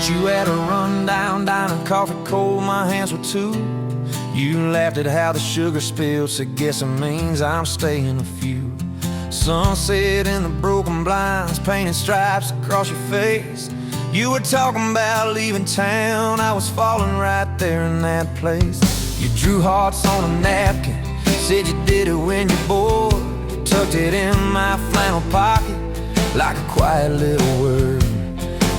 Met you at a rundown diner, coffee cold, my hands were too. You laughed at how the sugar spilled, said guess it means I'm staying a few. Sunset in the broken blinds, painted stripes across your face. You were talking about leaving town, I was falling right there in that place. You drew hearts on a napkin, said you did it when you're bored. You tucked it in my flannel pocket like a quiet little word.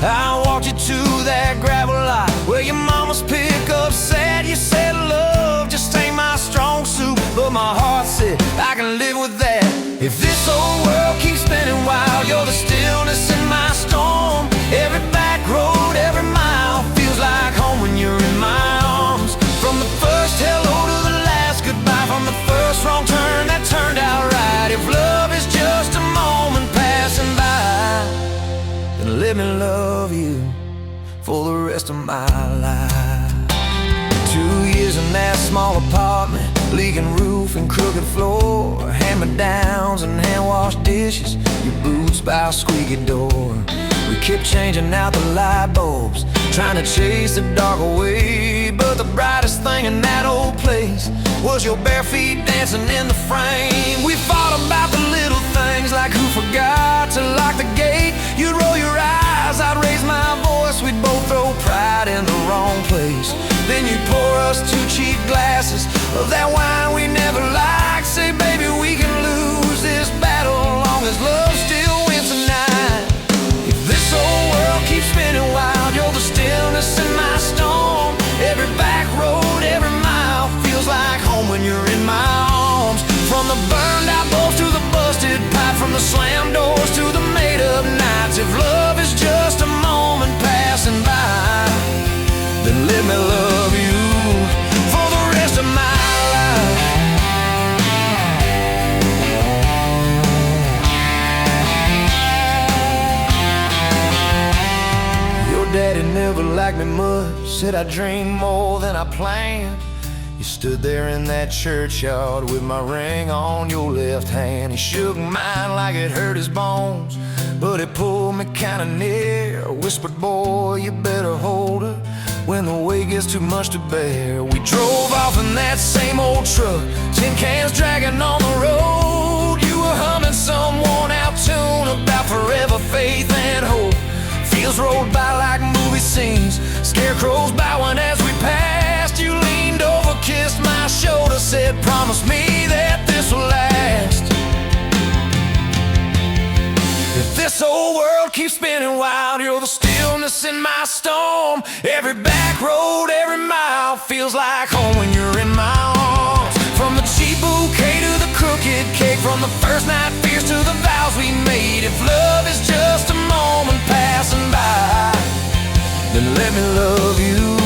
I walked you to that gravel lot where your mama's pickup sat. You said love just ain't my strong suit, but my heart said I can live with that. If this old world keeps spinning wild, you're the stillness in my storm. Every back road, every mile feels like home when you're in my arms. From the first hello to the last goodbye, from the first wrong turn that turned out right. If love is just a moment passing by, then let me love you for the rest of my life. 2 years in that small apartment, leaking roof and crooked floor, hand-me-downs and hand-washed dishes, your boots by a squeaky door. We kept changing out the light bulbs, trying to chase the dark away, but the brightest thing in that old place was your bare feet dancing in the frame. We fought about the little things, like who forgot to lock the gate. You'd roll your eyes, I'd raise my voice, we'd both throw pride in the wrong place. Then you'd pour us 2 cheap glasses of that wine we never liked. Say, baby, we can lose this battle long as love still wins tonight. If this old world keeps spinning wild, you're the stillness in my storm. Every back road, every mile feels like home when you're in my arms. From the burned out bulbs to the busted pipe, from the slammed doors to the made up nights. If love is just a moment passing by, then let me love you for the rest of my life. Your daddy never liked me much, said I dreamed more than I planned. You stood there in that churchyard with my ring on your left hand. He shook mine like it hurt his bones, but it pulled me kinda near. Whispered, boy, you better hold her when the weight gets too much to bear. We drove off in that same old truck, tin cans dragging on the road. You were humming some worn out tune about forever faith and hope. Fields rolled by like movie scenes, scarecrows bowing as we passed. You leaned over, kissed my shoulder, said, promise me that this will last. If this old world keeps spinning wild, you're the stillness in my storm. Every back road, every mile feels like home when you're in my arms. From the cheap bouquet to the crooked cake, from the first night fears to the vows we made. If love is just a moment passing by, then let me love you.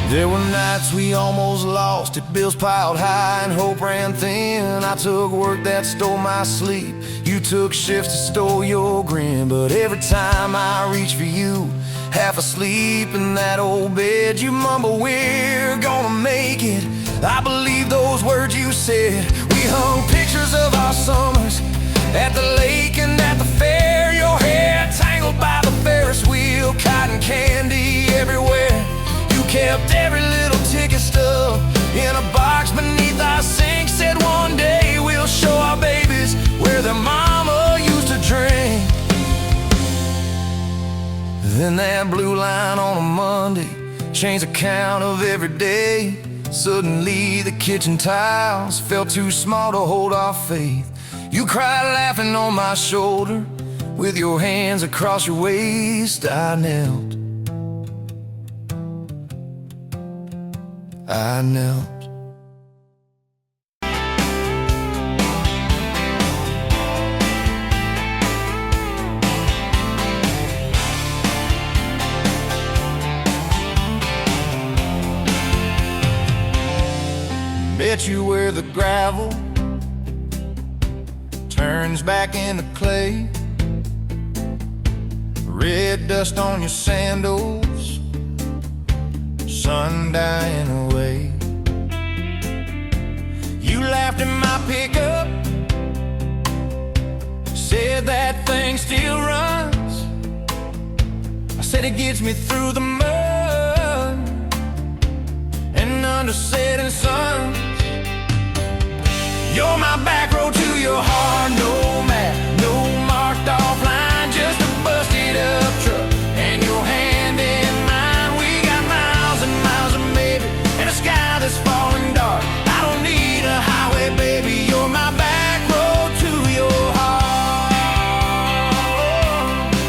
There were nights we almost lost it, bills piled high and hope ran thin. I took work that stole my sleep, you took shifts that stole your grin. But every time I reach for you, half asleep in that old bed, you mumble, we're gonna make it. I believe those words you said. We hung pictures of our summers at the lake and at the fair. Your hair tangled by the Ferris wheel, cotton candy everywhere. You kept every little ticket stub in a box beneath our sink. Said one day we'll show our babies where their mama used to drink. Then that blue line on a Monday changed the count of every day. Suddenly the kitchen tiles felt too small to hold our faith. You cried laughing on my shoulder, with your hands across your waist. I knelt, I knelt. Met you where the gravel turns back into clay. Red dust on your sandals, sun dying away. You laughed in my pickup, said that thing still runs. I said said it gets me through the mud and under setting suns. You're my back road to your heart, no map, no marked off line, just a busted up truck and your hand in mine. We got miles and miles of maybe and a sky that's falling dark. I don't need a highway, baby, you're my back road to your heart.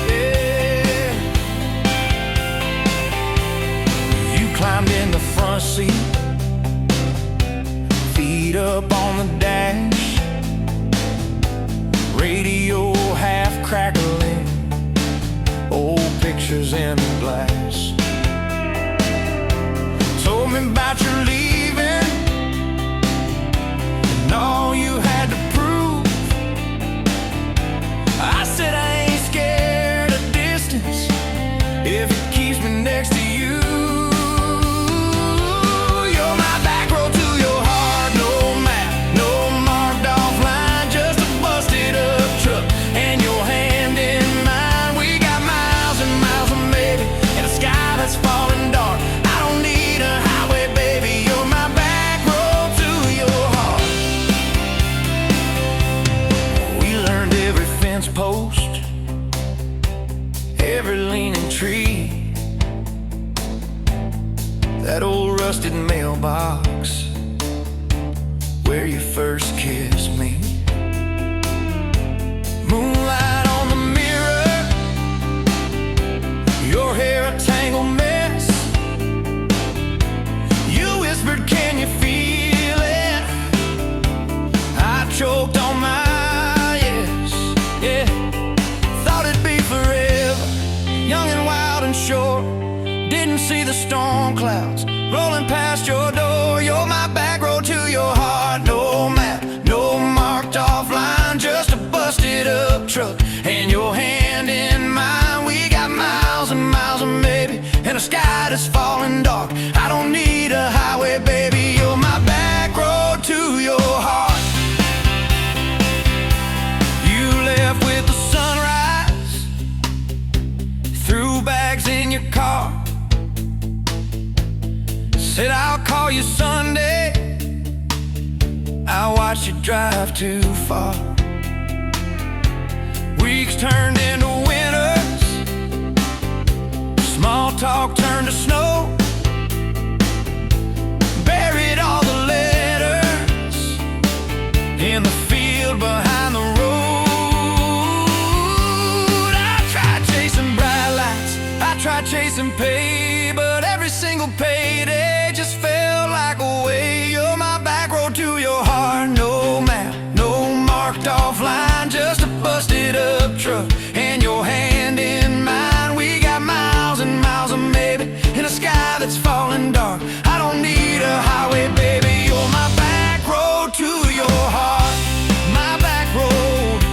Yeah. You climbed in the front seat, feet up on the dash, radio half crackling, old pictures in the glass. Told me about your leaving and all you had to prove. I said I ain't scared of distance if it keeps me next to you. Post, every leaning tree, that old rusted mailbox where you first kissed me. Moonlight on the mirror, your hair a tangled mess. You whispered, can you feel it? I choked on my young and wild and short, didn't see the storm clouds rolling past your door. You're my back road to your heart, no map, no marked off line, just a busted up truck and your hand in mine. We got miles and miles of maybe and a sky that's falling dark. I don't need a highway, baby, you're my back road to your heart. You left with the sunrise, threw bags in your car, said I'll call you Sunday. I watched you drive too far. Weeks turned into winters, small talk turned to snow. Buried all the letters in the field behind the road. Tried chasing pay, but every single payday just felt like a way. You're my back road to your heart, no map, no marked off line, just a busted up truck and your hand in mine. We got miles and miles of maybe in a sky that's falling dark. I don't need a highway, baby, you're my back road to your heart. My back road,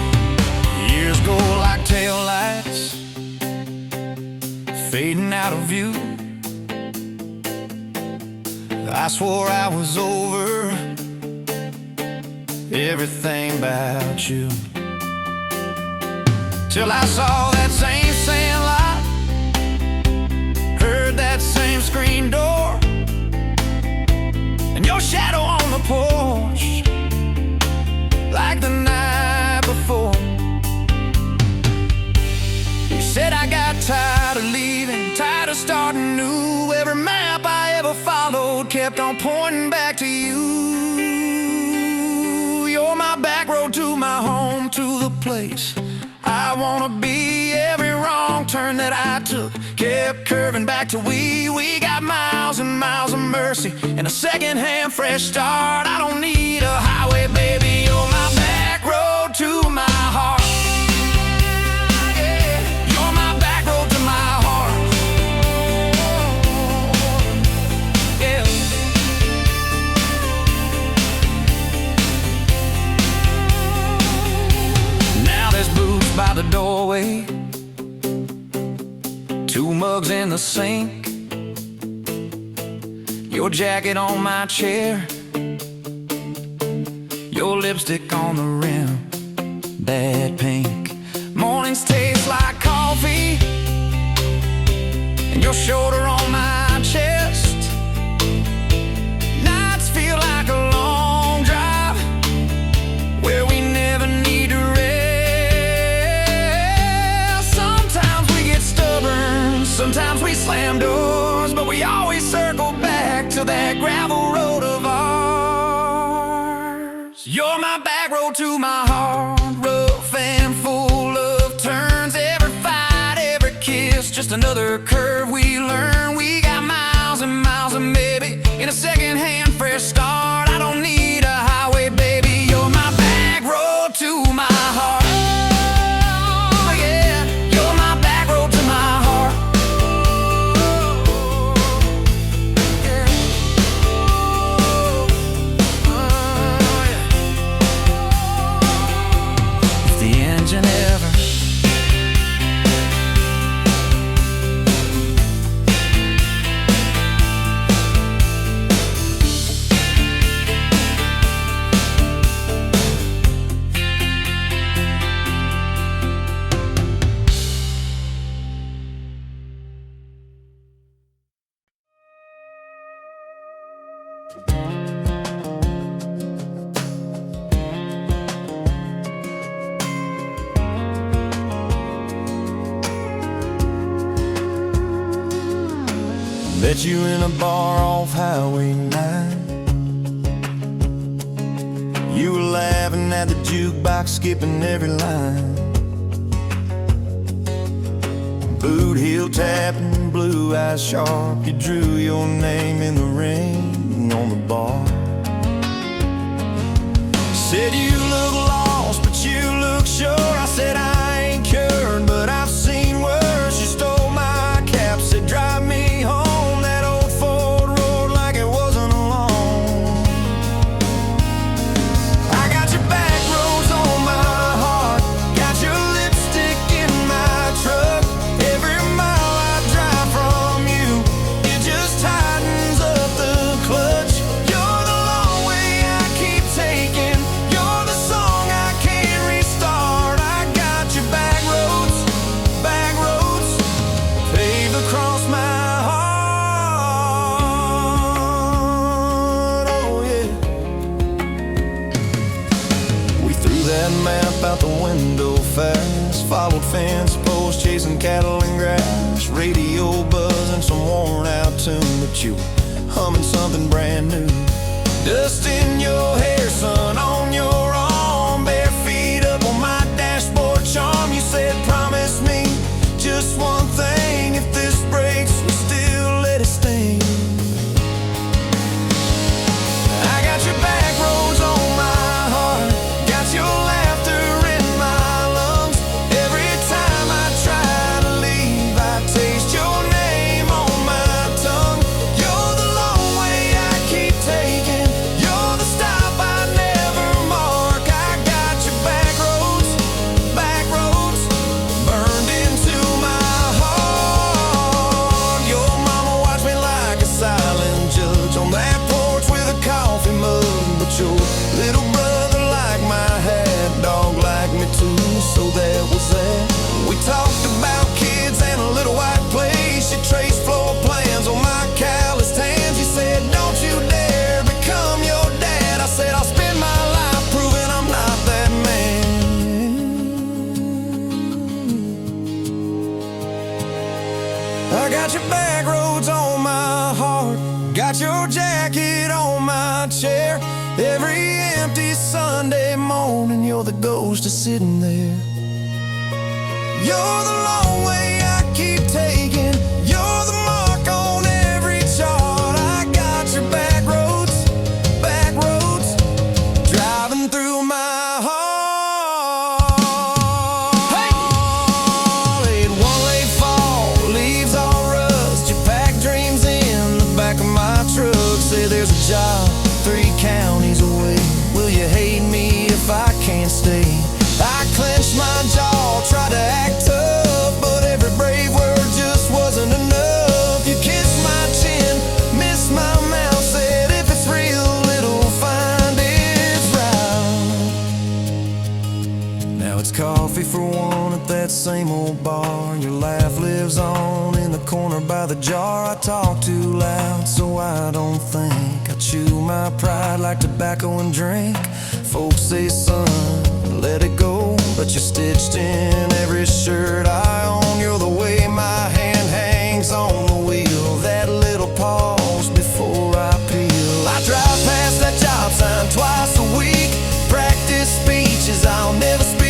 years go like taillights, fading out of view. I swore I was over everything about you, till I saw that same sand lot, heard that same screen door, and your shadow on the porch like the night before. You said I got tired of leaving, tired of starting new. Every map I ever followed kept on pointing back to you. You're my back road to my home, to the place I wanna be. Every wrong turn that I took kept curving back to we got miles and miles of mercy and a second-hand fresh start. I don't need a highway, baby, you're my back road to my heart. By the doorway, 2 mugs in the sink, your jacket on my chair, your lipstick on the rim, bad pink. Mornings taste like coffee, your shoulder on my chest. Nights feel like a long drive where we never need to rest. Sometimes we get stubborn, sometimes we slam doors, but we always circle back to that gravel road of ours. You're my back road to my heart, rough and full of turns. Every fight, every kiss, just another curve we learn. We got miles and miles and maybe in a second-hand fresh start. I don't need a highway, baby. You're my back road to my heart. Oh, yeah. You're my back road to my heart. Yeah. Oh, yeah. If the engine ever met you in a bar off Highway 9. You were laughing at the jukebox, skipping every line. Boot heel tapping, blue eyes sharp. You drew your name in the ring on the bar. Said you look lost, but you look sure. I said I ain't cured, but I've seen worse. You stole my cap, said drive me home. Out the window fast, followed fence posts, chasing cattle and grass, radio buzzing some worn out tune, but you were humming something brand new. Dust in your hair, sun on your arm, bare feet up on my dashboard charm. You said promise me just one thing, if this breaks you still let it sting. I got your back roads on my heart, got your talked about kids and a little white place. You traced floor plans on my calloused hands. You said, don't you dare become your dad. I said, I'll spend my life proving I'm not that man. I got your back roads on my heart, got your jacket on my chair. Every empty Sunday morning, you're the ghost of sitting there. You're the long way I keep taking. You're the mark on every chart. I got your back roads, driving through my heart. Hey! Laid one late fall, leaves all rust. You pack dreams in the back of my truck. Say there's a job 3 counties away. Will you hate me if I can't stay? I clenched my jaw, tried to act tough, but every brave word just wasn't enough. You kissed my chin, missed my mouth, said if it's real, it'll find its route. Now it's It's coffee for one at that same old bar. Your laugh lives on in the corner by the jar. I talk too loud so I don't think. I chew my pride like tobacco and drink. Folks say, son, let it go, but you're stitched in every shirt I own. You're the way my hand hangs on the wheel, that little pause before I peel. I drive past that job sign twice a week, practice speeches I'll never speak.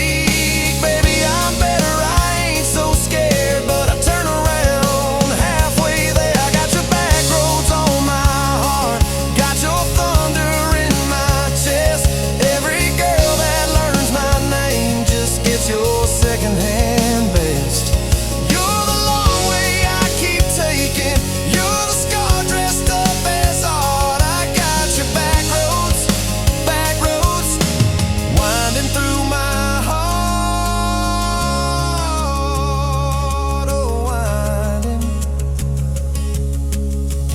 Baby, I'm better, I ain't so scared, but I turn around halfway there. I got your back roads on my heart, got your thunder in my chest. Every girl that learns my name just gets your secondhand best. You're the long way I keep taking, you're the scar dressed up as art. I got your back roads, winding through my heart, oh winding.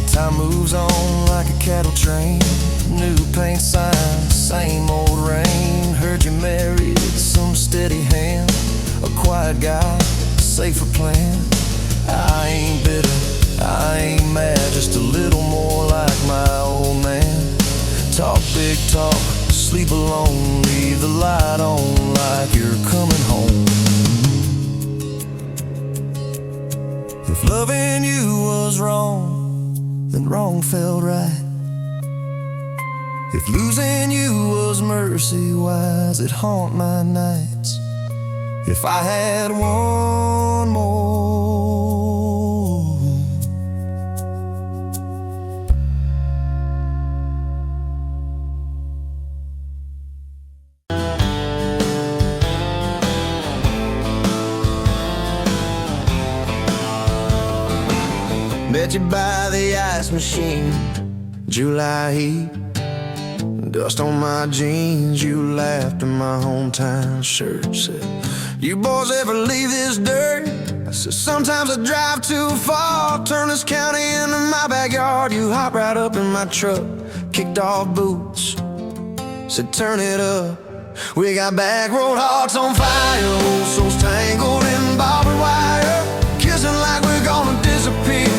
Time moves on like a cattle train, new paint sign, same old rain. Heard you married some steady hand, a quiet guy, safer plan. I ain't bitter, I ain't mad, just a little more like my old man. Talk big talk, sleep alone, leave the light on like you're coming home. If loving you was wrong, then wrong felt right. If losing you was mercy, why's it haunt my nights? If I had one more, met you by the ice machine, July heat, dust on my jeans. You laughed in my hometown shirt, said, you boys ever leave this dirt? I said, sometimes I drive too far, turn this county into my backyard. You hopped right up in my truck, kicked off boots, said turn it up. We got back road hearts on fire, old souls tangled in barbed wire, kissing like we're gonna disappear,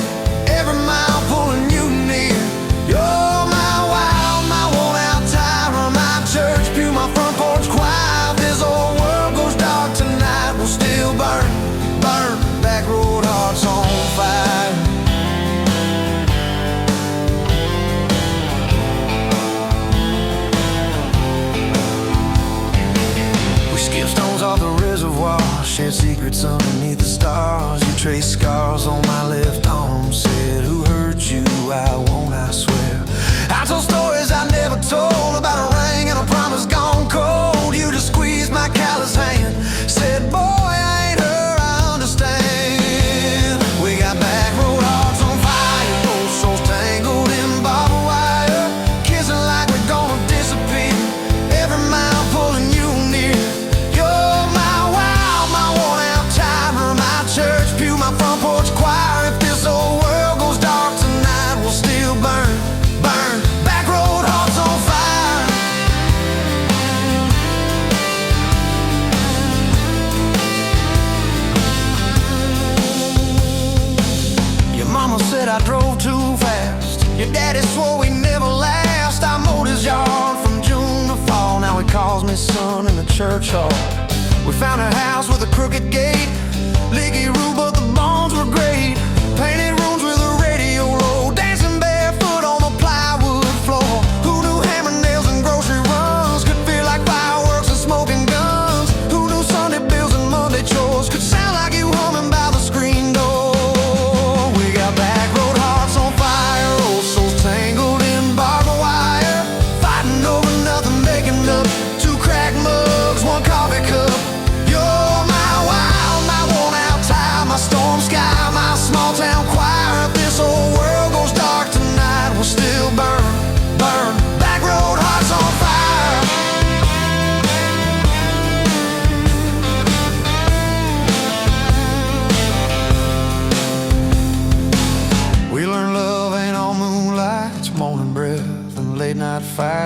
every mile pulling you near. You're my wild, my worn out tyrant, my church pew, my front porch choir. If this old world goes dark tonight, we'll still burn, burn, back road hearts on fire. We skipped stones off the reservoir, shared secrets underneath the stars. You traced scars on my left arm, said, who hurt you? I won't, I swear. I told stories I never told, about a ring and a promise gone cold. You just squeezed my callous hand, said, boy, I ain't her, I understand. We got back road hearts on fire, old souls tangled in barbed wire, kissing like we're gonna disappear, every mile pulling you near. You're my wild, my worn out tyrant, my church pew, my front porch choir. If this old world goes dark tonight, we'll still burn, burn, back road hearts on fire. Your mama said I drove too fast, your daddy swore we never last. I mowed his yard from June to fall, now he calls me son in the church hall. We found a house with a crooked gate, leaky roof but the bones were great, painted rooms with a radio low, dancing barefoot on the plywood floor. Who knew hammer nails and grocery runs could feel like fireworks and smoking guns? Who knew Sunday bills and Monday chores could sound like you humming by the screen door? We got back road hearts on fire, old souls tangled in barbed wire, fighting over nothing, making up two cracked mugs, one coffee cup. You're my wild, my worn out tire, my storm sky, my small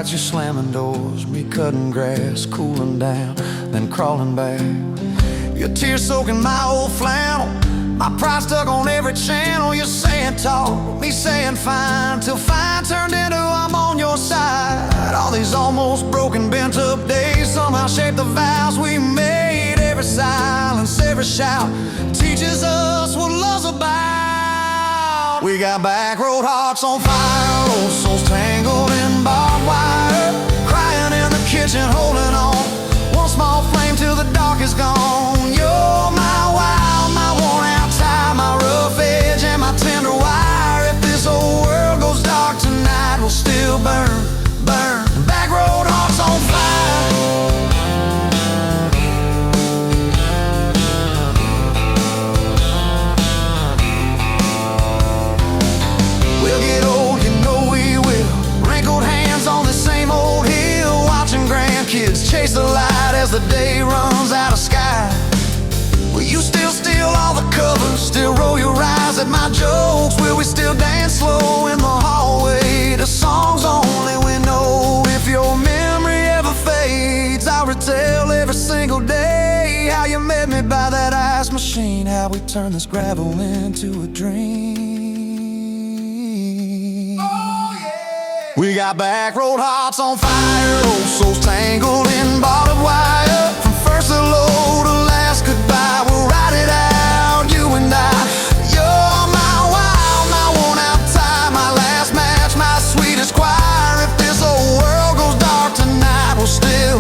nights you're slamming doors, me cutting grass, cooling down, then crawling back. Your tears soaking my old flannel, my pride stuck on every channel. You're saying talk, me saying fine, till fine turned into I'm on your side. All these almost broken, bent up days somehow shaped the vows we made. Every silence, every shout teaches us what love's about. We got back road hearts on fire, old souls tangled in barbed wire, crying in the kitchen, holding on. One small flame till the dark is gone. You're my wild, my worn out tie, my rough edge and my tender wire. If this whole world goes dark tonight, we'll still burn, burn. Back road hearts on fire. We'll get old, you know we will. Wrinkled hands on the same old hill, watching grandkids chase the light as the day runs out of sky. Will you still steal all the covers, still roll your eyes at my jokes? Will we still dance slow in the hallway to songs only we know? If your memory ever fades, I'll retell every single day how you met me by that ice machine, how we turned this gravel into a dream. We got back road hearts on fire, old souls tangled in barbed wire. From first hello to last goodbye, we'll ride it out, you and I. You're my wild, my worn out tie, my last match, my sweetest choir. If this whole world goes dark tonight, we'll still.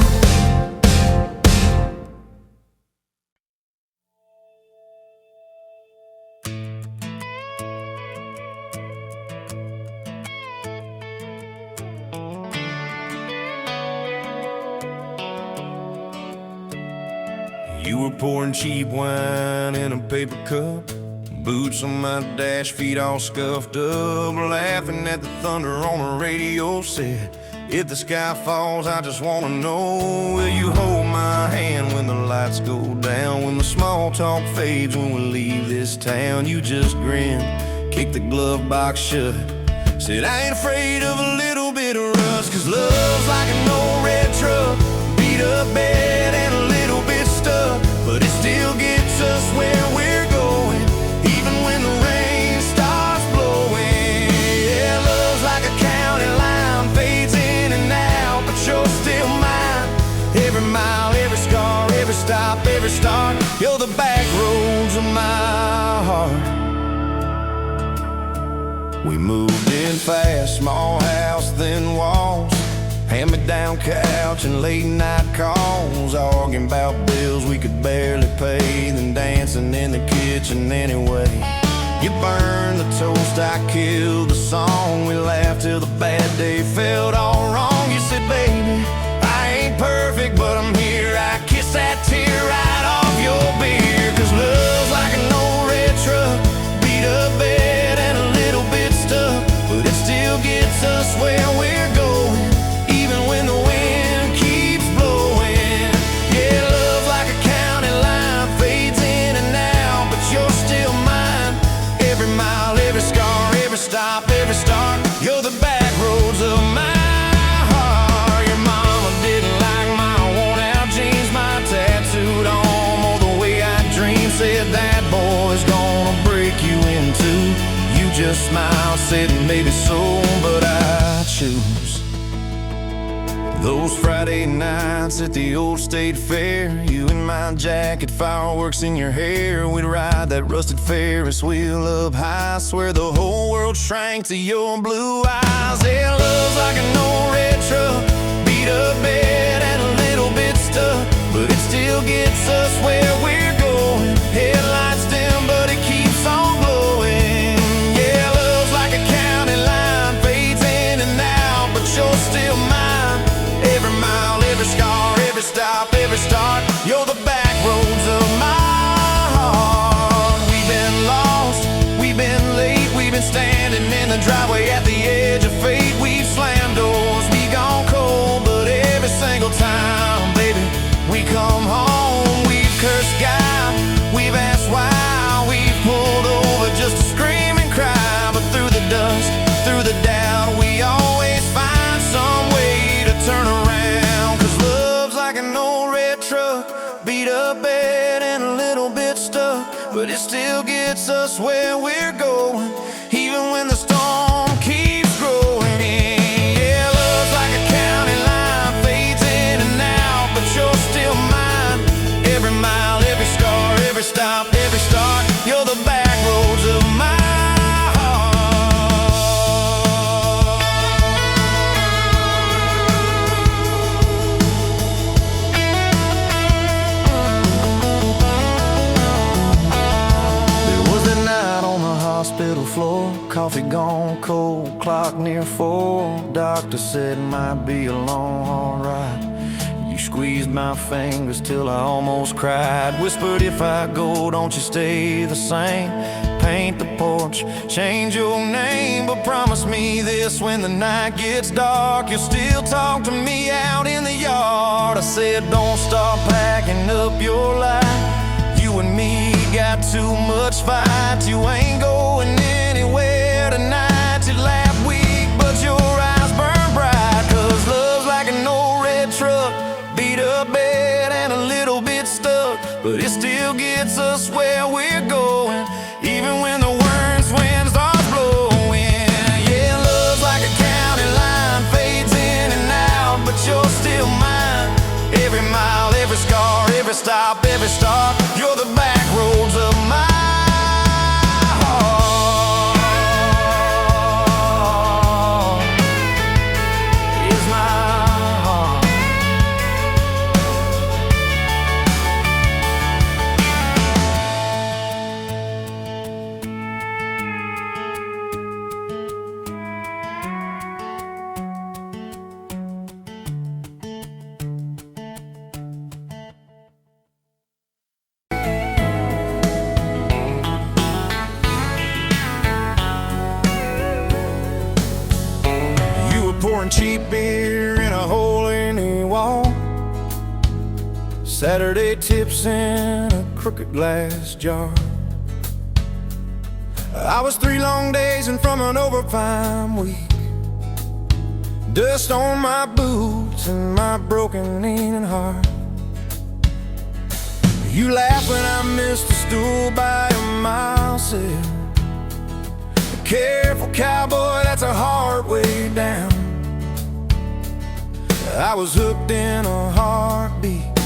You were pouring cheap wine in a paper cup, boots on my dash, feet all scuffed up, laughing at the thunder on the radio set. If the sky falls, I just wanna know, will you hold my hand when the lights go down, when the small talk fades, when we leave this town? You just grinned, kicked the glove box shut, said I ain't afraid of a little bit of rust, 'cause love's like an old red truck, beat up bed and a little bit stuck, but it still gets us where we're going, even when the rain starts blowing. Yeah, love's like a county line, fades in and out, but you're still mine. Every mile, every scar, every stop, every start, you're the back roads of my heart. We moved in fast, small house, thin walls, hand-me-down couch and late-night calls, arguing about bills we could barely pay, then dancing in the kitchen anyway. You burned the toast, I killed the song, we laughed till the bad day felt all wrong. You said, baby, I ain't perfect, but I'm here. I kiss that tear right off your beer, 'cause love's like an old red truck, beat up bed and a little bit stuck, but it still gets us where we're going, even when the wind keeps blowing. Yeah, love's like a county line, fades in and out, but you're still mine. Every mile, every scar, every stop, every start, you're the back roads of my heart. Your mama didn't like my worn out jeans, my tattooed arm, or the way I dream. Said that boy's gonna break you in two. You just smiled, said maybe so, but I choose those Friday nights at the old state fair. You in my jacket, fireworks in your hair, we'd ride that rusted Ferris wheel up high. Swear the whole world shrank to your blue eyes. Yeah, love's like an old red truck, beat up bed and a little bit stuck, but it still gets us where we're going. Headlights dim, but it keeps on glowing. Yeah, love's like a county line, fades in and out, but you're still mine. Every mile, every scar, every stop, every start, you're the back roads of my heart. We've been lost, we've been late, we've been standing in the driveway at the edge of fate. We've slammed doors, we gone cold, but every single truck, beat up bed and a little bit stuck, but it still gets us where we're going, even when the storm keeps growing. Yeah, love's like a county line, fades in and out, but you're still mine. Every mile, every scar, every stop, every start, you're the back roads of my hospital floor, coffee gone cold, clock near 4. Doctor said might be a long, hard ride. You squeezed my fingers till I almost cried. Whispered, if I go, don't you stay the same. Paint the porch, change your name, but promise me this: when the night gets dark, you'll still talk to me out in the yard. I said, don't stop packing up your life. You and me got too much fight. You ain't going anywhere tonight. You laugh weak, but your eyes burn bright. 'Cause love's like an old red truck, beat up bed and a little bit stuck, but it still gets us where we're going, even when the worst winds are blowing. Yeah, love's like a county line, fades in and out, but you're still mine. Every mile, every scar, every stop, every start, you're the back roads of my pouring cheap beer in a hole in the wall, Saturday tips in a crooked glass jar. I was 3 long days and from an overtime week, dust on my boots and my broken aching heart. You laugh when I missed a stool by a mile sail. Careful cowboy, that's a hard way down. I was hooked in a heartbeat,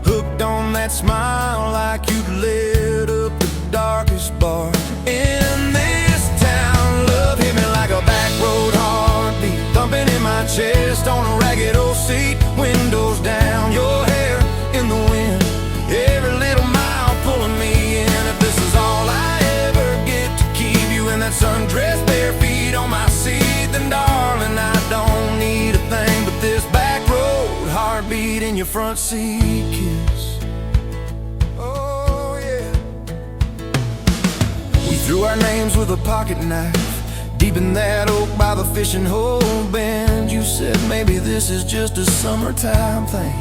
hooked on that smile, like you'd lit up the darkest bar in this town. Love hit me like a back road heartbeat, thumping in my chest on a ragged old seat. Windows down, your hair in the wind, every little mile pulling me in. If this is all I ever get to keep you in that sundress, bare feet on my seat, then darling, I don't need a thing but this back road heartbeat in your front seat kiss. Oh yeah. We threw our names with a pocket knife deep in that oak by the fishing hole bend. You said maybe this is just a summertime thing.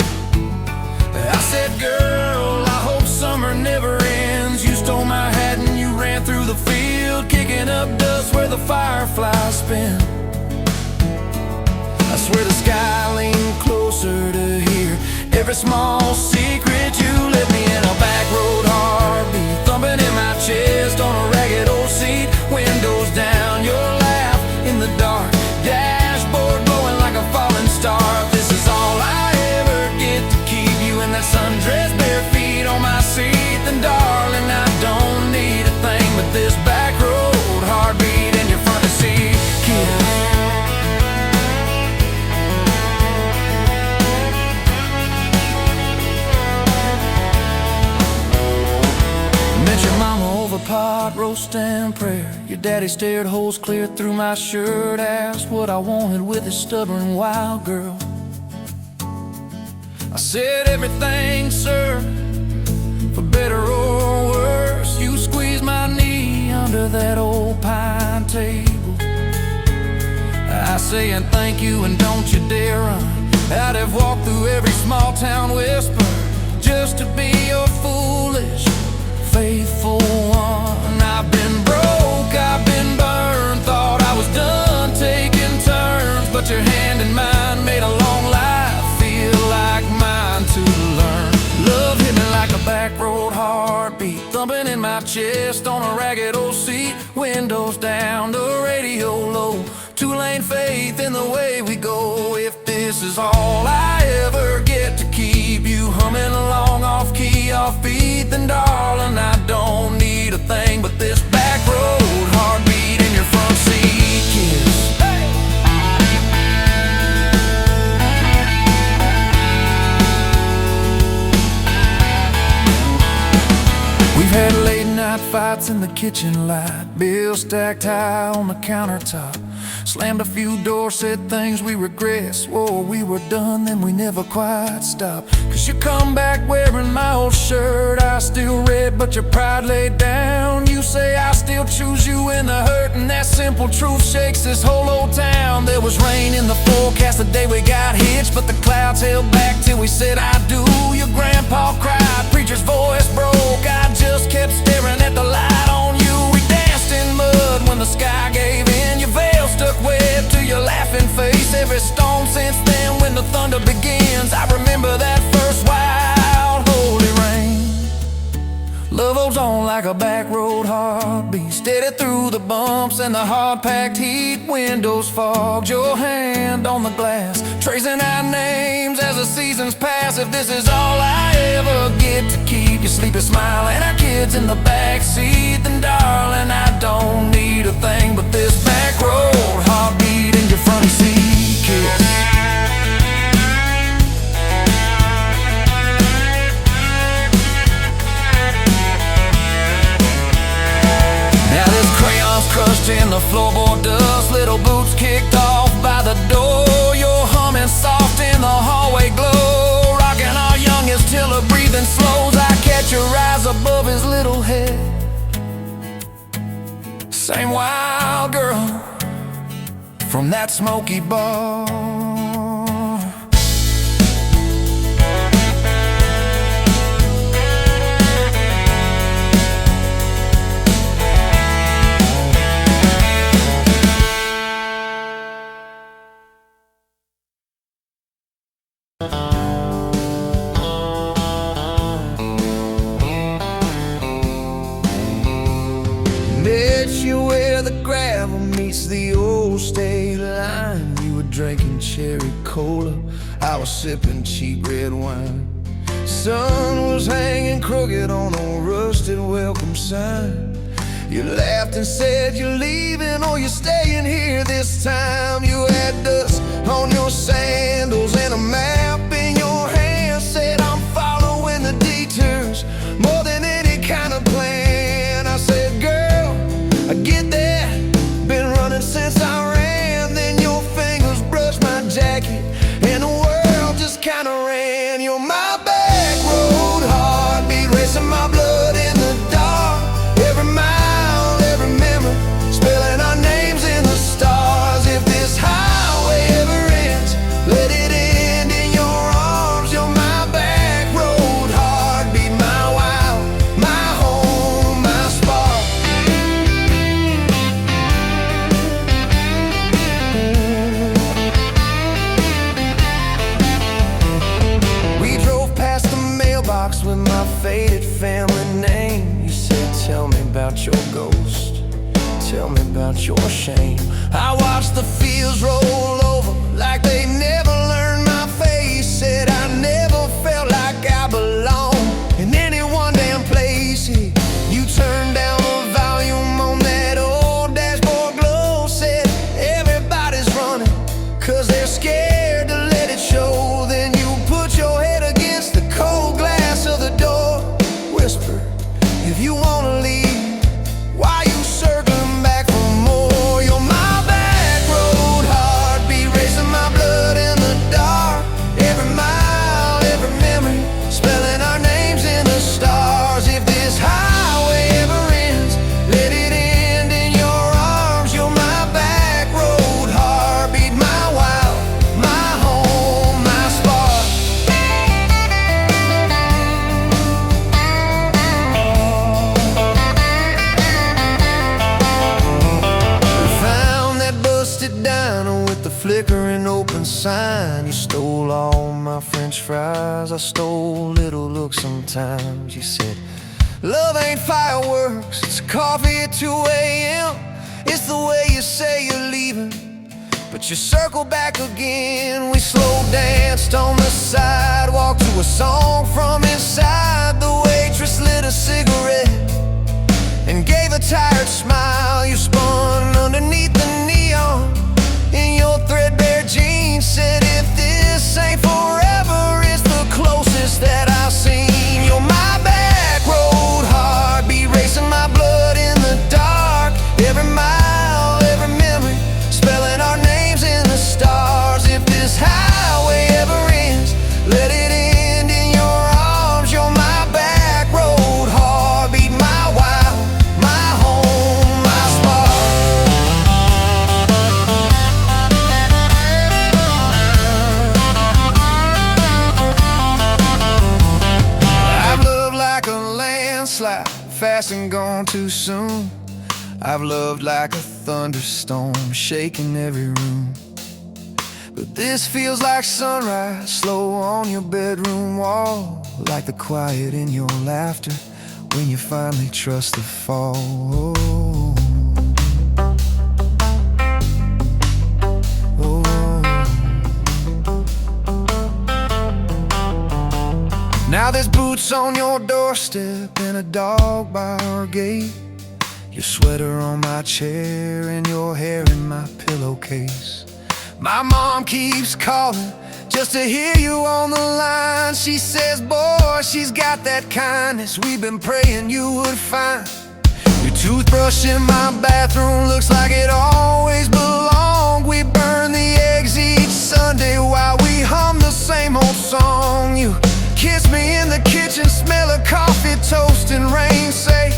I said, girl, I hope summer never ends. You stole my hat and you ran through the field, kicking up dust where the fireflies spin. I swear the sky leaned closer to hear every small secret. You let me in a back road heartbeat, thumping in my chest on a ragged old seat. Windows down, your laugh in the dark, dashboard glowing like a falling star. If this is all I ever get to keep you in that sundress, bare feet on my seat, then darling, I don't need a thing but this back road heartbeat in your front seat kiss. Pot roast and prayer, your daddy stared holes clear through my shirt, asked what I wanted with his stubborn wild girl. I said everything, sir, for better or worse. You squeezed my knee under that old pine table. I say and thank you and don't you dare run. I'd have walked through every small town whisper just to be your foolish faithful one. I've been broke, I've been burned, thought I was done taking turns, but your hand in mine made a long life feel like mine to learn. thumping in my chest on a ragged old seat. Windows down, the radio low. Two-lane faith in the way we go. If this is all I ever get to keep you humming along off key, off beat, then darling, I don't need a thing but this back road heartbeat in your front seat kiss. We've had late night fights in the kitchen light, bills stacked high on the countertop. Slammed a few doors, said things we regret. Swore we were done, then we never quite stopped. Cause you come back wearing my old shirt, I still red, but your pride laid down. You say I still choose you in the hurt, and that simple truth shakes this whole old town. There was rain in the forecast the day we got hitched, but the clouds held back till we said I do. Your grandpa cried, preacher's voice broke. I just kept staring at the light on you. We danced in mud when the sky gave in. Your veil stuck web to your laughing face. Every stone since then when the thunder begins. I remember that first wild holy rain. Love holds on like a back road heartbeat, steady through the bumps and the hard-packed heat. Windows fogged, your hand on the glass, tracing out names as the seasons pass. If this is all I ever get to keep you sleeping, smiling, our kids in the backseat, then darling, I don't need a thing but this back road heartbeat in your front seat kiss. Crushed in the floorboard dust, little boots kicked off by the door. You're humming soft in the hallway glow, rocking our youngest till her breathing slows. I catch your eyes above his little head. Same wild girl from that smoky bar. Met you where the gravel meets the old state line. You were drinking cherry cola, I was sipping cheap red wine. Sun was hanging crooked on a rusted welcome sign. You laughed and said you're leaving or you're staying here this time. You had dust on your sandals and a map in your hand. Said I'm following the detours more than any kind of plan. I said, girl, I get that, been running since I ran. Then your fingers brushed my jacket and the world just kinda ran. You're my back road heartbeat, racing my blood in the dark. Every mile, every memory, spelling our names in the stars. If this highway ever ends, let it end in your arms. You're my back road heartbeat, my wild, my home, my spark. We drove past the mailbox with my faded family name. You said, tell me about your ghost, tell me about your shame. I watched the fields roll over like they never learned my face. Said I never felt like I belonged in any one damn place. You turned down the volume on that old dashboard glow. Said everybody's running cause they're scared to let it show. Then you put your head against the cold glass of the door. Whisper, if you wanna leave, why you circling back for more? You're my back road heartbeat, racing my blood in the dark. Every mile, every memory, spelling our names in the stars. If this highway ever ends, let it end in your arms. You're my back road heartbeat, my wild, my home, my spark. We found that busted diner with the flickering open sign. You stole all my french fries, I stole little looks sometimes. You said, Love ain't fireworks, it's coffee at 2 a.m. It's the way you say you're leaving, but you circle back again. We slow danced on the sidewalk to a song from inside. The waitress lit a cigarette and gave a tired smile. You spun underneath the neon in your threadbare jeans. Said, if this ain't forever, it's the closest that I've seen. You're my back road heartbeat, racing my blood in the dark. Every mile, every memory, spelling our names in the stars. If this highway ever ends, let it end in your arms. You're my back road heartbeat, my wild, my home, my spark. I've loved like a landslide, fast and gone too soon. I've loved like a thunderstorm, shaking every room. But this feels like sunrise, slow on your bedroom wall, like the quiet in your laughter when you finally trust the fall. Now there's boots on your doorstep and a dog by our gate. Your sweater on my chair and your hair in my pillowcase. My mom keeps calling just to hear you on the line. She says, boy, she's got that kindness we've been praying you would find. Your toothbrush in my bathroom looks like it always belonged. We burn the eggs each Sunday while we hum the same old song. You kiss me in the kitchen, smell of coffee, toast, and rain. Say,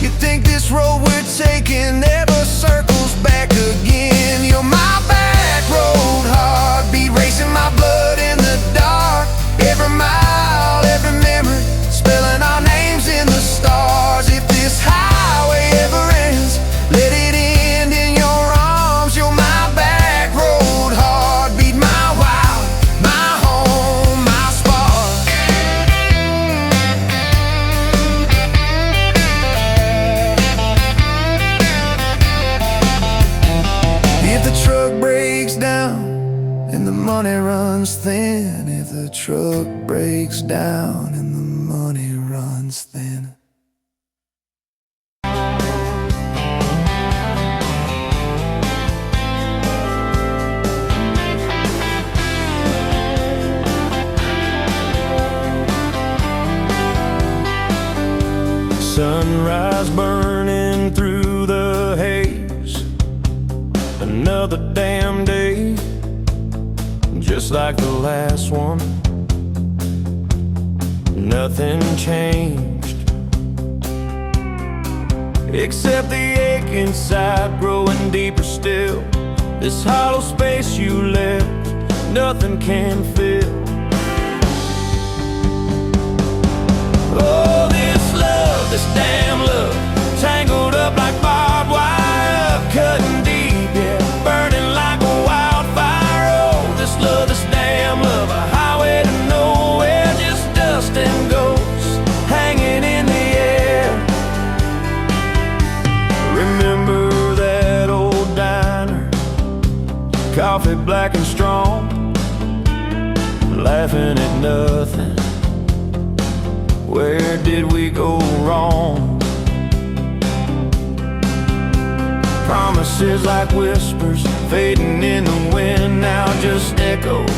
you think this road we're taking never circles back again. You're my back road heartbeat, racing my blood in the dark. Every mile, every memory, spelling our names in the stars. If this highway ever ends, let it end in your arms. You're my back road heartbeat, my wild, my home, my spark. If the truck breaks down and the money runs thin, if the truck breaks down and the money runs thin. Sunrise burning through the haze, another damn day, just like the last one. Nothing changed, except the ache inside growing deeper still. This hollow space you left, nothing can fill. Oh, this love, this damn love, tangled up like barbed wire, cutting deep, yeah, burning like a wildfire. Oh, this love, this damn love, a highway to nowhere, just dust and ghosts hanging in the air. Remember that old diner, coffee black and strong, laughing at nothing. Where did we go wrong? Promises like whispers fading in the wind, now just echoes.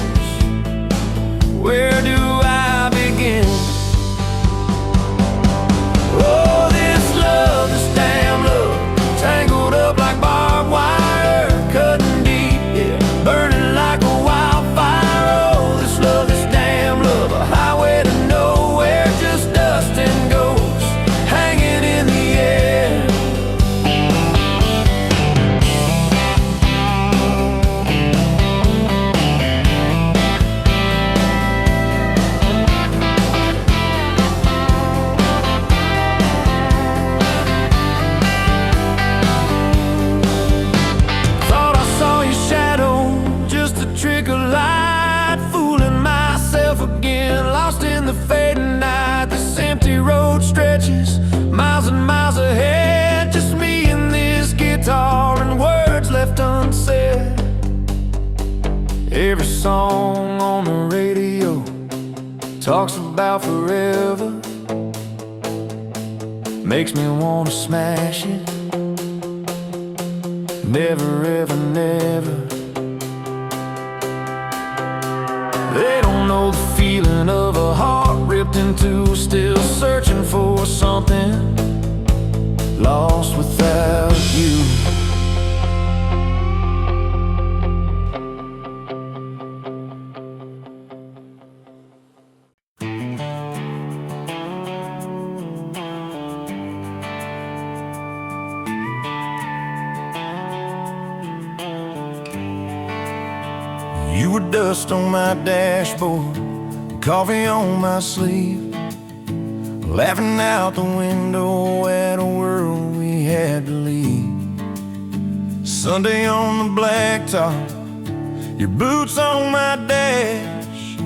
Where do I begin? Oh, this love, this damn love, tangled up like barbed wire, cutting deep, yeah, burning like a wildfire. Oh, this love, this damn love, a highway to nowhere, just dust and ghosts hanging in the air. Thought I saw your shadow, just a trick of light, fooling myself again, lost in the fading night. This empty road stretches Every song on the radio talks about forever. Makes me wanna smash it. Never, ever, never. They don't know the feeling of a heart ripped in two, still searching for something, lost without you. You were dust on my dashboard, coffee on my sleeve, laughing out the window at a world we had to leave. Sunday on the blacktop, your boots on my dash.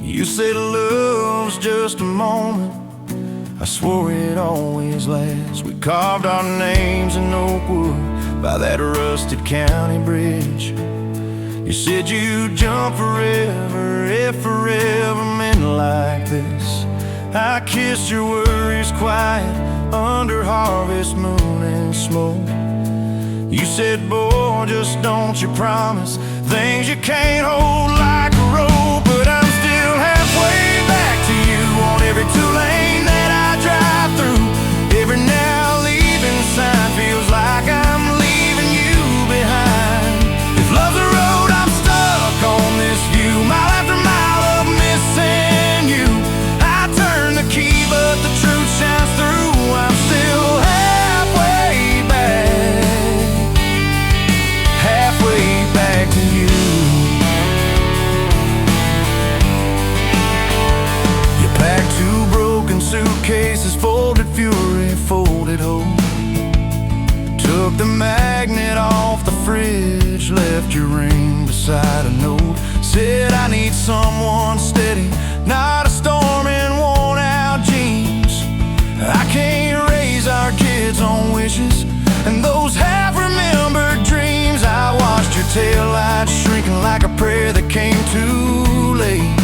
You said love's just a moment, I swore it always lasts. We carved our names in oak wood by that rusted county bridge. You said you'd jump forever if forever meant like this. I kissed your worries quiet under harvest moon and smoke. You said, boy, just don't you promise things you can't hold like a rope. But I'm still halfway back to you on every two-lane that I drive through. Every now leaving sign feels like I'm leaving you behind. If love's a road, I'm stuck on this view, mile after mile of missing you. I turn the key, but the truth shines through. I'm still halfway back to you. You packed two broken suitcases, folded fury, folded hope. Took the magnet off the fridge, left your ring beside a note. Said I need someone steady, not a storm in worn out jeans. I can't raise our kids on wishes and those half-remembered dreams. I watched your taillights shrinking like a prayer that came too late.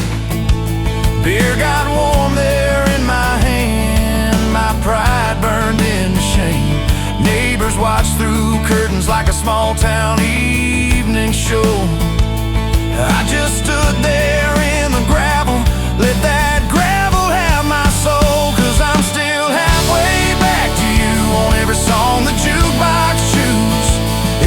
Beer got warm there in my hand, my pride burned into shame. Neighbors watched through curtains like a small-town evening show. I just stood there in the gravel, let that gravel have my soul. 'Cause I'm still halfway back to you on every song the jukebox choose.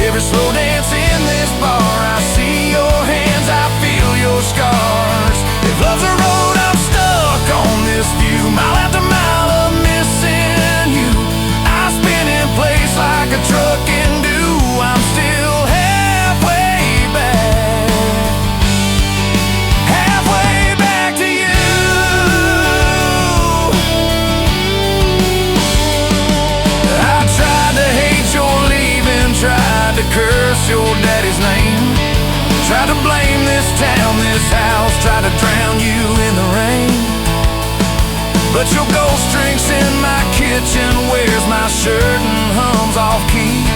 Every slow dance in this bar, I see your hands, I feel your scars. If love's a road, I'm stuck on this view, mile after mile of missing you. I spin in place like a truck can do. I'm still halfway back to you. I tried to hate your leaving, tried to curse your daddy's name, tried to blame this town, this house, tried to drown you in the rain. But your ghost drinks in my kitchen, wears my shirt and hums off key,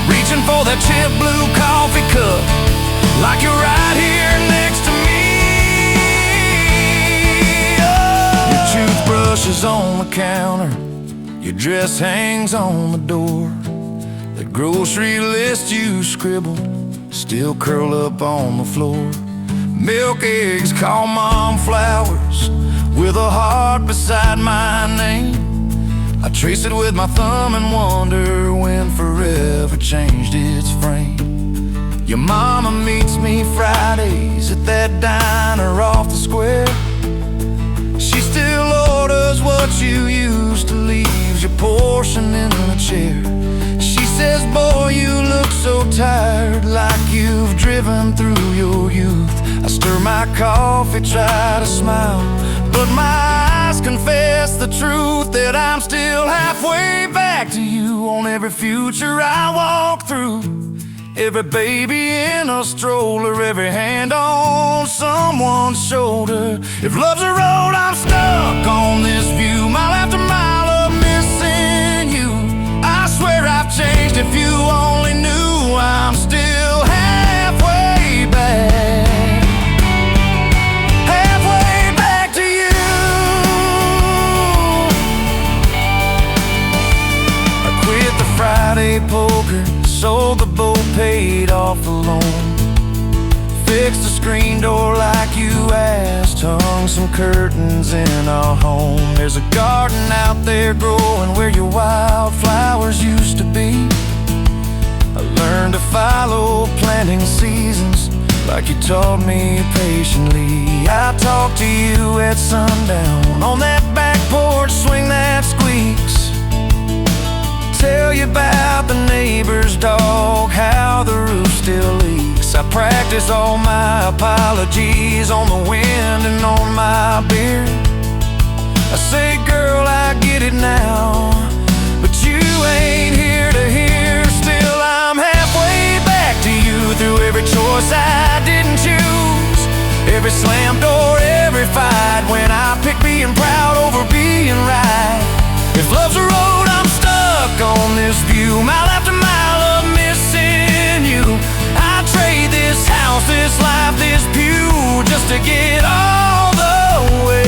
reaching for that chip blue coffee cup like you're right here next to me. Oh. Your toothbrush is on the counter, your dress hangs on the door. The grocery list you scribbled still curl up on the floor. Milk, eggs, call mom flowers with a heart beside my name. I trace it with my thumb and wonder when forever changed its frame. Your mama meets me Fridays at that diner off the square. She still orders what you used to, leaves your portion in the chair. She says, boy, you look so tired, like you've driven through your youth. I stir my coffee, try to smile, but my eyes confess the truth that I'm still halfway back to you on every future I walk through. Every baby in a stroller, every hand on someone's shoulder. If love's a road, I'm stuck on this view, mile after mile of missing you. I swear I've changed, if you only knew. I'm still halfway back. sold the boat, paid off the loan, fixed the screen door like you asked, hung some curtains in our home. There's a garden out there growing where your wildflowers used to be. I learned to follow planting seasons like you taught me patiently. I talk to you at sundown on that back porch swing that squeaks, tell you about the neighbor's dog, how the roof still leaks. I practice all my apologies on the wind and on my beard. I say, girl, I get it now, but you ain't here to hear. Still, I'm halfway back to you through every choice I didn't choose, every slam door, every fight, when I pick being proud over being right. If love's a road, I'm stuck on this view, mile after mile of missing you. I trade this house, this life, this pew, just to get all the way.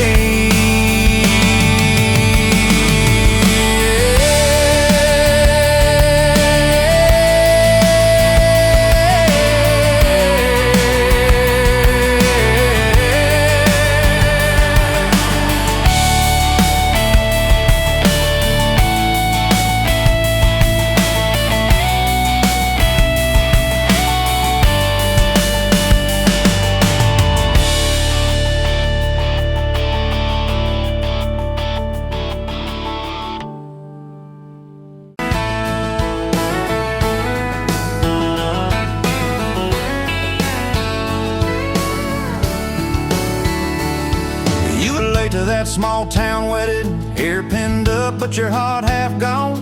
To that small town wedding, hair pinned up but your heart half gone.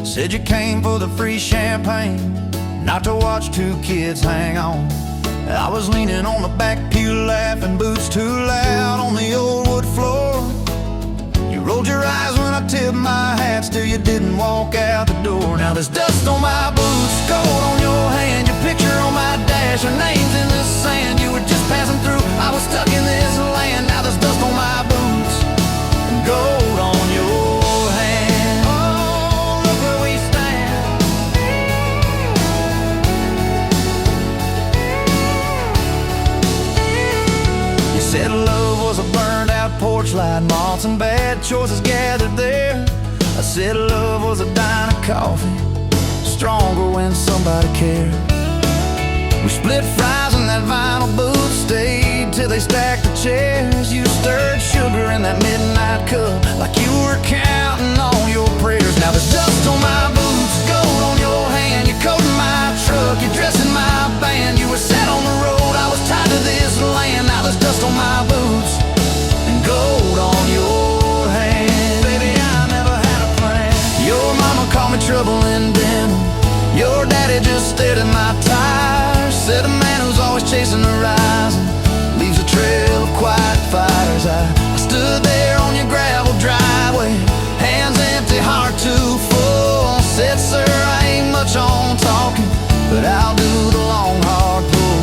Said you came for the free champagne, not to watch two kids hang on. I was leaning on the back pew laughing, boots too loud on the old wood floor. You rolled your eyes when I tipped my hat, still you didn't walk out the door. Now there's dust on my boots, gold on your hand, your picture on my dash, your name's in the sand. You were just passing through, I was stuck in this land. Now there's dust on my boots, gold on your hand. Oh, look where we stand. You said love was a burned out porch light, moths and bad choices gathered there. I said love was a dime of coffee, stronger when somebody cared. We split fries in that vinyl booth, stayed till they stacked the chairs. You stirred sugar in that midnight cup like you were counting on your prayers. Now there's dust on my boots, gold on your hand, your coat in my truck, your dress in my band. You were set on the road, I was tied to this land. Now there's dust on my boots and gold on your hand. Baby, I never had a plan. Your mama called me trouble in denim, your daddy just stared at my tires. Said a man who's always chasing the horizon leaves a trail of quiet fires. I stood there on your gravel driveway, hands empty, heart too full. Said, sir, I ain't much on talking, but I'll do the long, hard pull.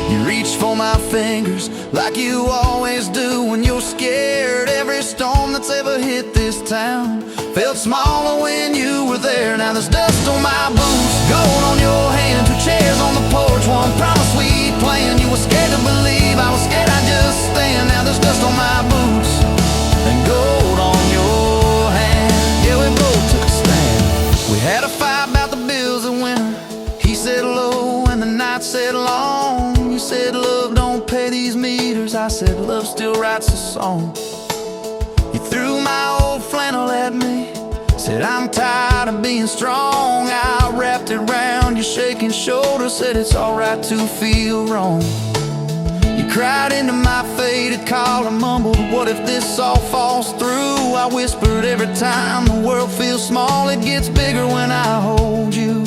You reached for my fingers like you always do when you're scared. Every storm that's ever hit this town felt smaller when you were there. Now there's dust on my boots, gold on your hand, two chairs on the porch, one promise we planned. You were scared to believe, I was scared I'd just stand. Now there's dust on my boots and gold on your hand. Yeah, we both took a stand. We had a fight about the bills that winter. He said low and the night said long. You said love don't pay these meters, I said love still writes a song. You threw my old flannel at me, said I'm tired of being strong. I wrapped it round your shaking shoulder, said it's alright to feel wrong. You cried into my faded collar, mumbled, what if this all falls through? I whispered, every time the world feels small, it gets bigger when I hold you.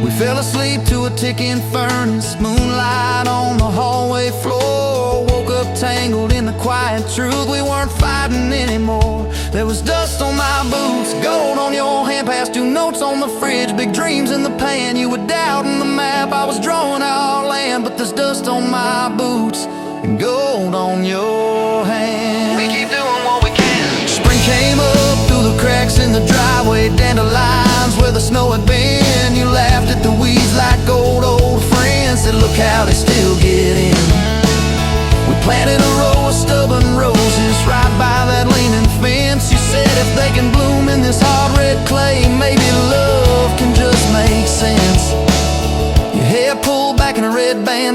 We fell asleep to a ticking furnace, moonlight on the hallway floor. Woke up tangled in the quiet truth, we weren't fighting anymore. There was dust on my boots, gold on your hand, past two notes on the fridge, big dreams in the pan. You were doubting the map, I was drawing our land, but there's dust on my boots and gold on your hand. We keep doing what we can. Spring came up through the cracks in the driveway, dandelions where the snow had been. You laughed at the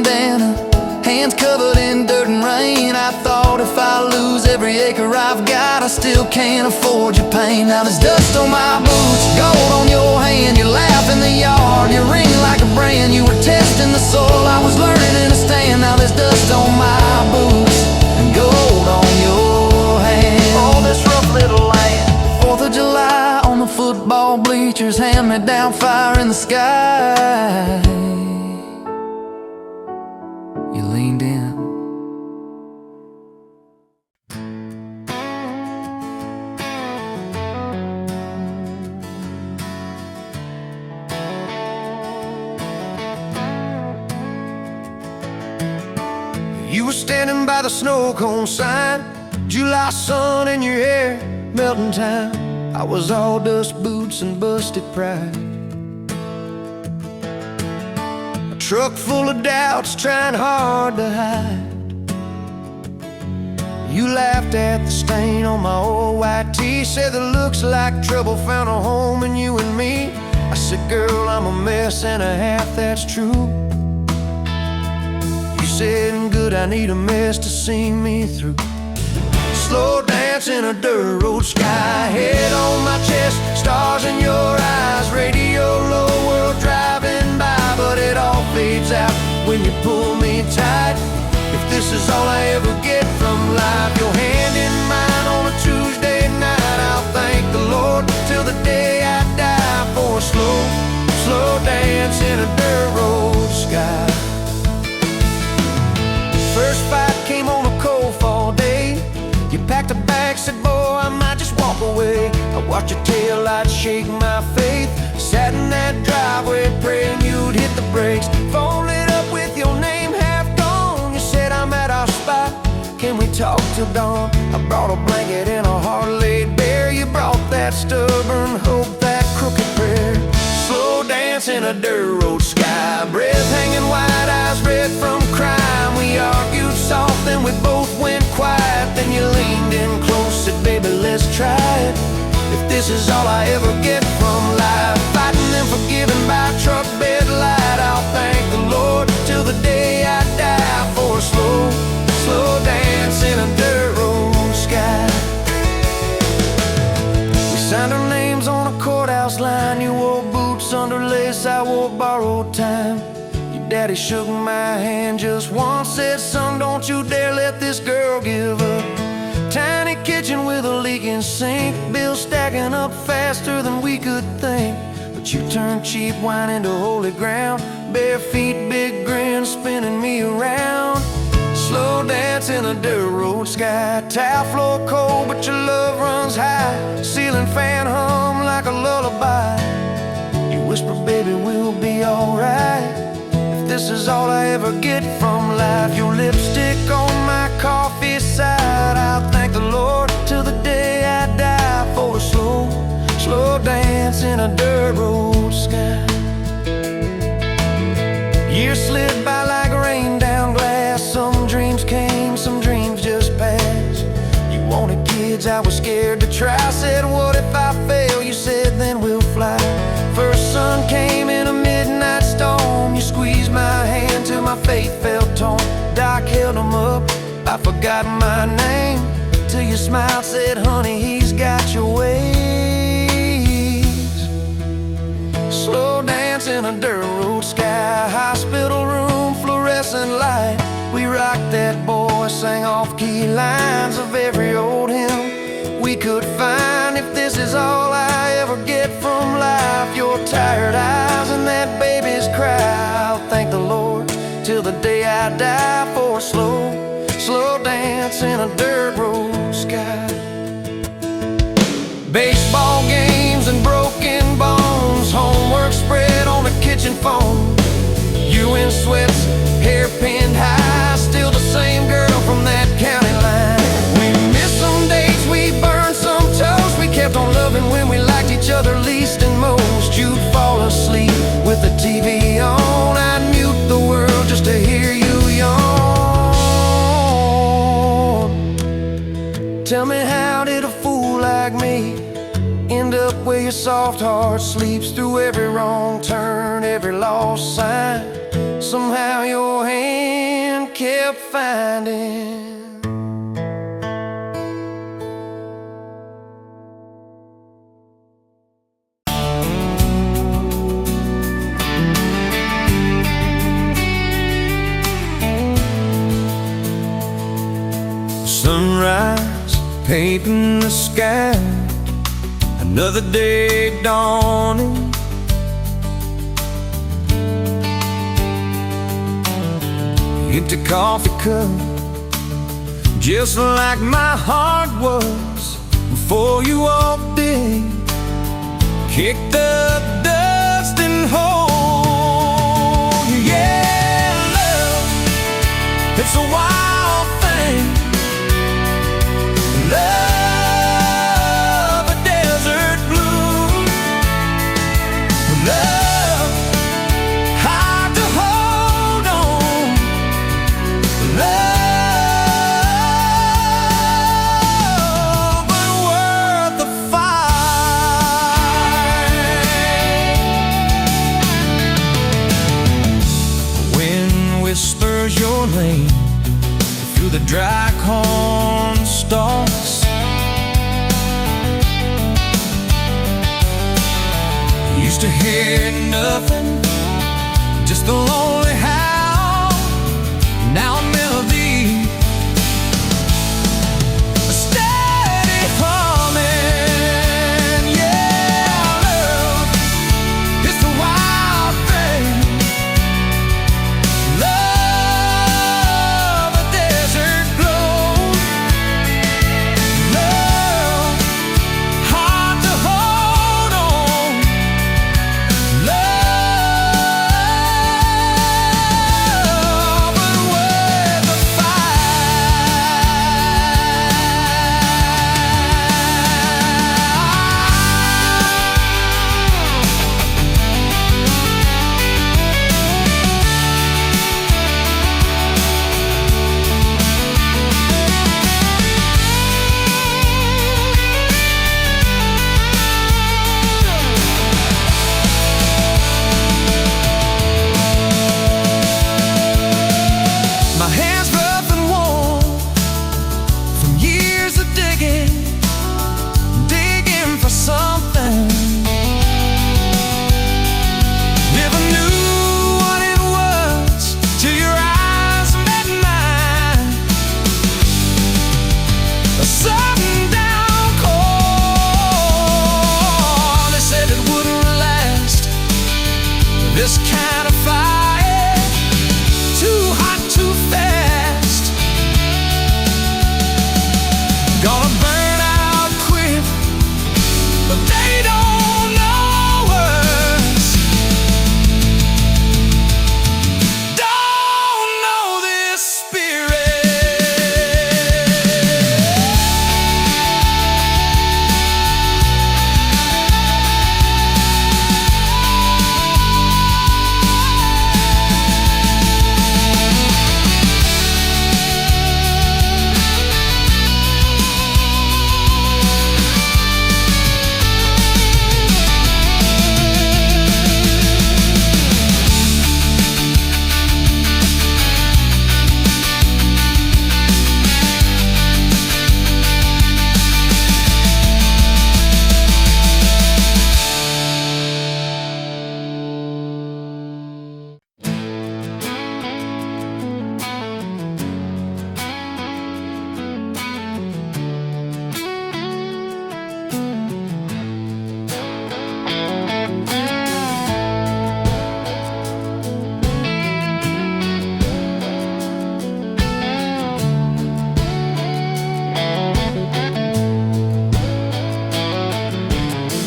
bandana, hands covered in dirt and rain. I thought if I lose every acre I've got, I still can't afford your pain. Now there's dust on my boots, gold on your hand. You laugh in the yard, you ring like a brand. You were testing the soil, I was learning to stand. Now there's dust on my boots and gold on your hand. Oh, this rough little land. 4th of July on the football bleachers, hand me down fire in the sky. You leaned in. You were standing by the snow cone sign, July sun in your hair, melting time. I was all dust boots and busted pride. A truck full of doubts, trying hard to hide. You laughed at the stain on my old white tee, said that looks like trouble found a home in you and me. I said, girl, I'm a mess and a half, that's true. You said, good, I need a mess to see me through. Slow dance in a dirt road sky, head on my chest, stars in your eyes. Radio low, world driving by, but it all fades out when you pull me tight. If this is all I ever get from life, your hand in mine on a Tuesday night, I'll thank the Lord till the day I die for a slow, slow dance in a dirt road sky. First fight came on a cold fall day. You packed a bag, said, boy, I might just walk away. I watched your taillights shake my faith, sat in that driveway praying you'd hit the brakes. Phone lit up with your name half gone. You said, I'm at our spot, can we talk till dawn? I brought a blanket and a heart laid bare. You brought that stubborn hope, that crooked prayer. Slow dance in a dirt road sky, breath hanging wide, eyes red from crime. We argued soft, then we both went quiet. Then you leaned in close, said, baby, let's try it. If this is all I ever get from life, fighting and forgiving by truck bed light, I'll thank the Lord till the day I die for a slow, slow dance in a dirt road sky. We signed our names on a courthouse line. You wore boots under lace, I wore borrowed time. Daddy shook my hand just once, said, son, don't you dare let this girl give up. Tiny kitchen with a leaking sink, bills stacking up faster than we could think. But you turned cheap wine into holy ground, bare feet, big grin, spinning me around. Slow dance in a dirt road sky, tile floor cold, but your love runs high. Ceiling fan hum like a lullaby. You whisper, baby, we'll be alright. This is all I ever get from life, your lipstick on my coffee side. I'll thank the Lord till the day I die for a slow, slow dance in a dirt road sky. Years slid by like rain down glass. Some dreams came, some dreams just passed. You wanted kids, I was scared to try. Said, what if I fail? You said, then we'll fly. First sun came in a midnight storm. You squeezed my hand till my faith felt torn. Doc held him up, I forgot my name, till you smiled, said, honey, he's got your ways. Slow dance in a dirt road sky, hospital room, fluorescent light. We rocked that boy, sang off-key lines of every old hymn we could find. If this is all I ever get from life, your tired eyes and that baby's cry, I'll thank the Lord till the day I die for a slow, slow dance in a dirt road sky. Baseball games and broken bones, homework spread on the kitchen phone. You in sweats, hair pinned high, still the same girl from that county line. We missed some dates, we burned some toast. We kept on loving when we liked each other least and most. You'd fall asleep with the TV on, I'd mute the world just to hear you yawn. Tell me, how did a fool like me end up where your soft heart sleeps through every wrong turn, every lost sign? somehow your hand kept finding. Sunrise, painting the sky, another day dawning. Empty coffee cup, just like my heart was before you walked in. Kick the dust and hold you. Yeah, love, it's a wild thing. Love, a desert bloom. Love, hard to hold on. Love, but worth the fight. Wind whispers your name through the dry corn stalks. Used to hear nothing, just a lonely howl. Now a melody, a steady humming. Yeah, love, it's the wild thing. Love, a desert glow. Love, hard to hold on. Love, but worth the My hands rough and warm from years of digging for something. Never knew what it was till your eyes met mine. A sudden downpour, they said it wouldn't last. This kind of fire, too hot, too fast. Gonna burn out quick, but they don't know us. Don't know this spirit.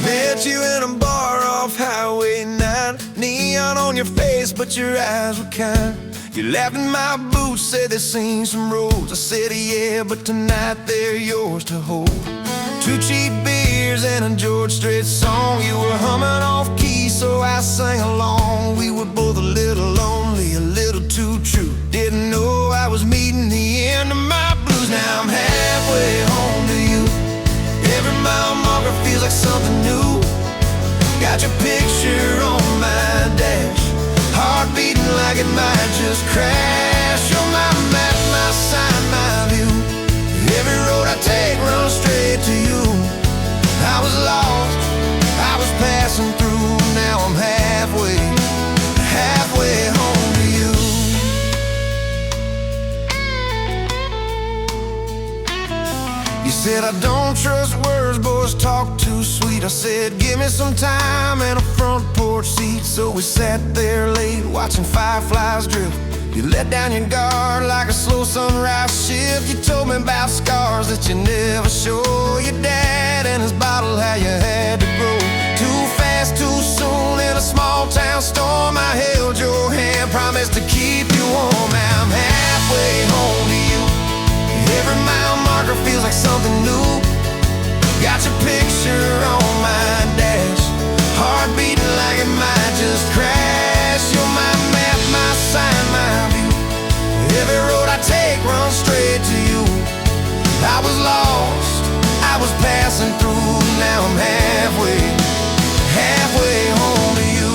Met you in a bar off Highway 9. Neon on your face, but your eyes were kind. You laughed in my boots, said they've seen some roads. I said yeah, but tonight they're yours to hold. 2 cheap beers and a George Strait song. You were humming off key, so I sang along. We were both a little lonely, a little too true. Didn't know I was meeting the end of my blues. Now I'm halfway home to you. Every mile marker feels like something new. Got your picture on my dash, heart beating like it might I don't trust words, boys talk too sweet. I said, give me some time and a front porch seat. So we sat there late, watching fireflies drift. You let down your guard like a slow sunrise shift. You told me about scars that you never show. Your dad and his bottle, how you had to grow. Too fast, too soon, in a small town storm. I held your hand, promised to keep you warm. Now I'm halfway home to you. Every mile marker feels like something new. Got your picture on my dash, heart beating like it might just crash. You're my map, my sign, my view. Every road I take runs straight to you. I was lost, I was passing through. Now I'm halfway home to you.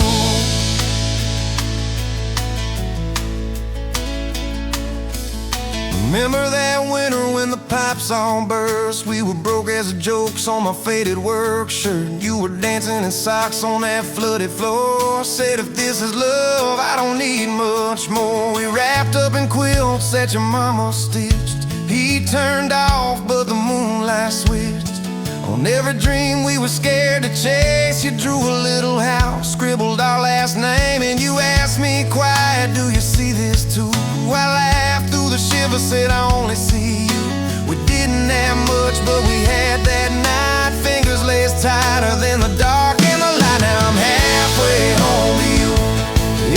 Remember that winter when the pipes all burst? We were broke as the jokes on my faded work shirt. You were dancing in socks on that flooded floor. I said, if this is love, I don't need much more. We wrapped up in quilts that your mama stitched. Heat turned off, but the moonlight switched. On every dream we were scared to chase, you drew a little house, scribbled our last name, and you asked me quiet, do you see this too? I laughed through the shiver, said I only see you. We didn't have much, but we had that night. Fingers laced tighter than the dark and the light. Now I'm halfway home to you.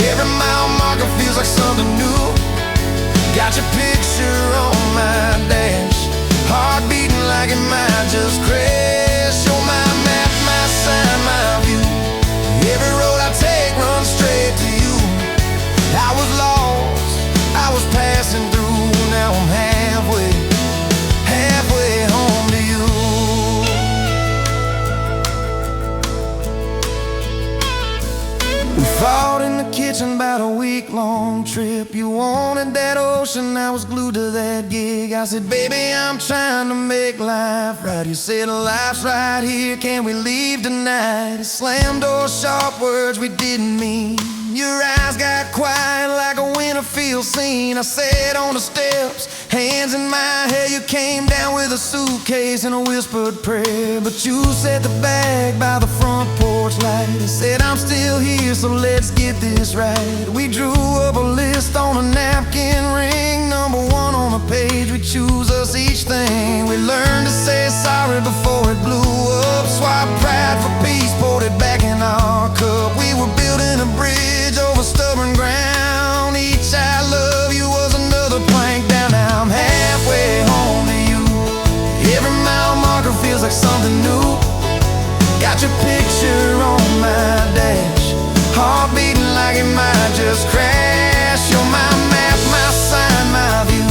Every mile marker feels like something new. Got your picture on my dash, heart beating like it might just crash. You're my map, my sign, my view. Every road I take runs straight to you. I was lost, I was passing through. Now I'm halfway home to you. We fought in the kitchen about a week-long trip. You wanted that ocean, I was glued to that gig. I said, baby, I'm trying to make life right. You said, life's right here, can we leave tonight? Slam door, sharp words we didn't mean. Your eyes got quiet like a winter field scene. I sat on the steps, hands in my hair. You came down with a suitcase and a whispered prayer. But you set the bag by the front porch light and said, I'm still here, so let's get this right. We drew up a list on a napkin ring, number one on the page. We choose us each thing. We learned to say sorry before it blew up. Swap pride for peace, poured it back in our cup. We were building a bridge over stubborn ground. Each I love you was another plank down. Now I'm halfway home to you. Every mile marker feels like something new. Got your picture on my dash, heart beating like it might just crash. You're my map, my sign, my view.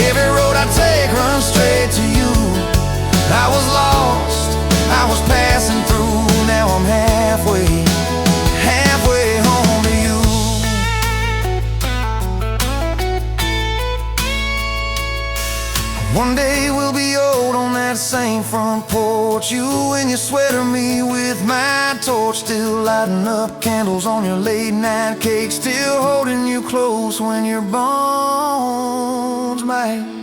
Every road I take runs straight to you. I was lost, I was passing through. Now I'm halfway home to you. One day we'll be old on that same front porch. You in your sweater, me with my torch. Still lighting up candles on your late night cake. Still holding you close when your bones might